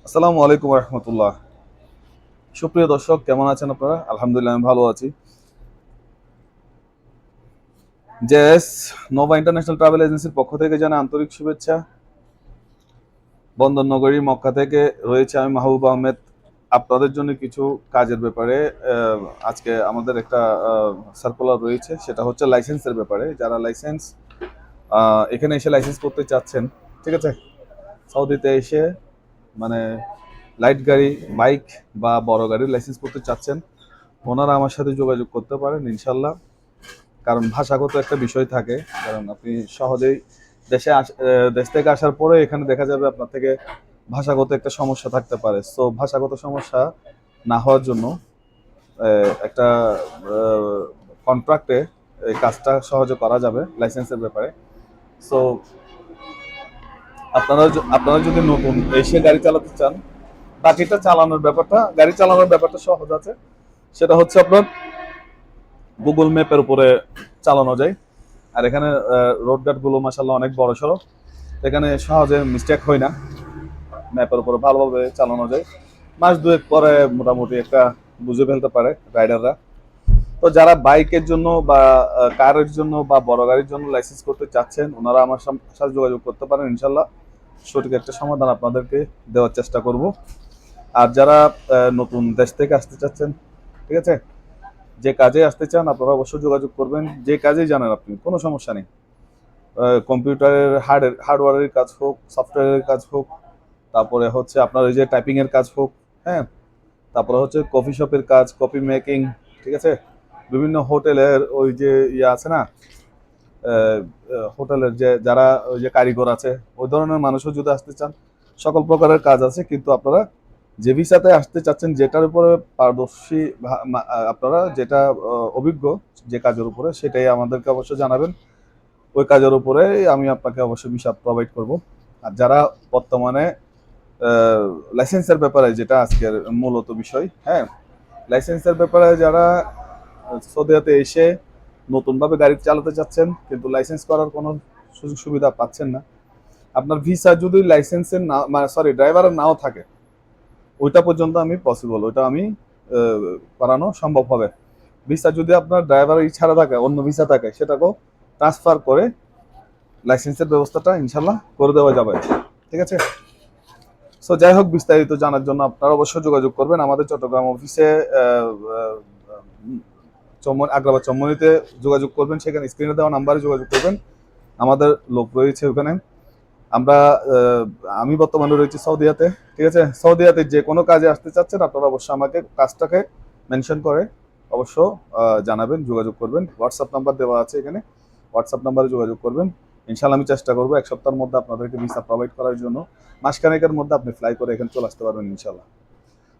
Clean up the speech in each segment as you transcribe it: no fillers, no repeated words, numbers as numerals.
আসসালামু আলাইকুম রহমতুল্লাহ। সুপ্রিয় দর্শক, কেমন আছেন আপনারা? আলহামদুলিল্লাহ, আমি ভালো আছি। জেএস নোভা ইন্টারন্যাশনাল ট্রাভেল এজেন্সির পক্ষ থেকে জানাই আন্তরিক শুভেচ্ছা। বন্দর নগরী মক্কা থেকে রয়েছে আমি মাহবুব আহমেদ। আপনাদের জন্য কিছু কাজের ব্যাপারে আজকে আমাদের একটা সার্কুলার রয়েছে, সেটা হচ্ছে লাইসেন্সের ব্যাপারে। যারা লাইসেন্স এখানে এসে লাইসেন্স করতে চাচ্ছেন, ঠিক আছে, সৌদিতে এসে মানে লাইট গাড়ি, বাইক বা বড় গাড়ির লাইসেন্স করতে চাচ্ছেন, ওনারা আমার সাথে যোগাযোগ করতে পারেন ইনশাল্লাহ। কারণ ভাষাগত একটা বিষয় থাকে। কারণ আপনি সহজেই দেশ থেকে আসার পরে এখানে দেখা যাবে আপনার থেকে ভাষাগত একটা সমস্যা থাকতে পারে। সো ভাষাগত সমস্যা না হওয়ার জন্য একটা কন্ট্রাক্টে এই কাজটা সহজে করা যাবে লাইসেন্সের ব্যাপারে। সো আপনারা যদি নতুন এসে গাড়ি চালাতে চান, বাকিটা গাড়ি চালানোর ব্যাপারটা সহজ আছে। সেটা হচ্ছে আপনার গুগল ম্যাপের উপরে চালানো যায়। আর এখানে রোড গার্ড গুলো মাসাল্লাহ অনেক বড় সড়ো, এখানে সহজে মিস্টেক হয় না। ম্যাপের উপরে ভালোভাবে চালানো যায়। মাস দুয়েক পরে মোটামুটি একটা বুঝে ফেলতে পারে রাইডাররা। তো যারা বাইকের জন্য বা কারের জন্য বা বড় গাড়ির জন্য লাইসেন্স করতে চাচ্ছেন, ওনারা আমার সাথে যোগাযোগ করতে পারেন ইনশাল্লাহ। সঠিক একটা সমাধান আপনাদেরকে দেওয়ার চেষ্টা করব। আর যারা নতুন দেশ থেকে আসতে চাচ্ছেন, ঠিক আছে, যে কাজে আসতে চান আপনারা অবশ্যই যোগাযোগ করবেন। যে কাজেই জানেন আপনি, কোনো সমস্যা নেই। কম্পিউটারের হার্ডওয়্যারের কাজ হোক, সফটওয়্যারের কাজ হোক, তারপরে হচ্ছে আপনার ওই যে টাইপিং এর কাজ হোক, হ্যাঁ, তারপরে হচ্ছে কফি শপের কাজ, কপি মেকিং, ঠিক আছে, বিভিন্ন হোটেলের ওই যে ইয়ে আছে না, হোটেলের যে যারা ওই যে কারিগর আছে, ওই ধরনের মানুষও যদি আসতে চান, সকল প্রকারের কাজ আছে। কিন্তু আপনারা যে ভিসাতে আসতে চাচ্ছেন, যেটার উপরে পারদর্শী আপনারা যেটা অভিজ্ঞ যে কাজের উপরে, সেটাই আমাদেরকে অবশ্যই জানাবেন। ওই কাজের উপরে আমি আপনাকে অবশ্যই ভিসা প্রোভাইড করব। আর যারা বর্তমানে লাইসেন্সের ব্যাপারে, যেটা আজকের মূলত বিষয়, হ্যাঁ, লাইসেন্সের ব্যাপারে যারা সৌদিয়াতে এসে নতুনভাবে গাড়ি চালাতে চাচ্ছেন কিন্তু লাইসেন্স করার কোনো সুযোগ সুবিধা পাচ্ছেন না, আপনার ভিসা যদি লাইসেন্সের না, সরি, ড্রাইভারের নাও থাকে, ওইটা পর্যন্ত আমি পসিবল, ওইটা আমি করানো সম্ভব হবে। ভিসা যদি আপনার ড্রাইভারের ছাড়া থাকে, অন্য ভিসা থাকে, সেটাকেও ট্রান্সফার করে লাইসেন্সের ব্যবস্থাটা ইনশাল্লাহ করে দেওয়া যাবে, ঠিক আছে। সো যাই হোক, বিস্তারিত জানার জন্য আপনারা অবশ্যই যোগাযোগ করবেন আমাদের চট্টগ্রাম অফিসে। আগ্রাবাদ চম্মনিতে যোগাযোগ করবেন, সেখানে স্ক্রিনে দেওয়া নাম্বারে যোগাযোগ করবেন। আমাদের লোক রয়েছে ওখানে। আমরা আমি বর্তমানে রয়েছি সৌদিয়াতে, ঠিক আছে। সৌদিয়াতে যে কোনো কাজে আসতে চাচ্ছেন আপনারা অবশ্যই আমাকে কাজটাকে মেনশন করে অবশ্য জানাবেন, যোগাযোগ করবেন। হোয়াটসঅ্যাপ নাম্বার দেওয়া আছে এখানে, হোয়াটসঅ্যাপ নাম্বারে যোগাযোগ করবেন। ইনশাল্লাহ আমি চেষ্টা করবো এক সপ্তাহের মধ্যে আপনাদেরকে ভিসা প্রোভাইড করার জন্য। মাসখানেকের মধ্যে আপনি ফ্লাই করে এখানে চলে আসতে পারবেন ইনশাল্লাহ।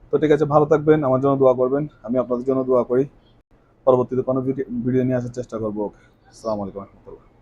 তো ঠিক আছে, ভালো থাকবেন, আমার জন্য দোয়া করবেন, আমি আপনাদের জন্য দোয়া করি। পরবর্তীতে কোনো ভিডিও নিয়ে আসার চেষ্টা করবো। ওকে, আসসালামু আলাইকুম রহমতুল্লাহ।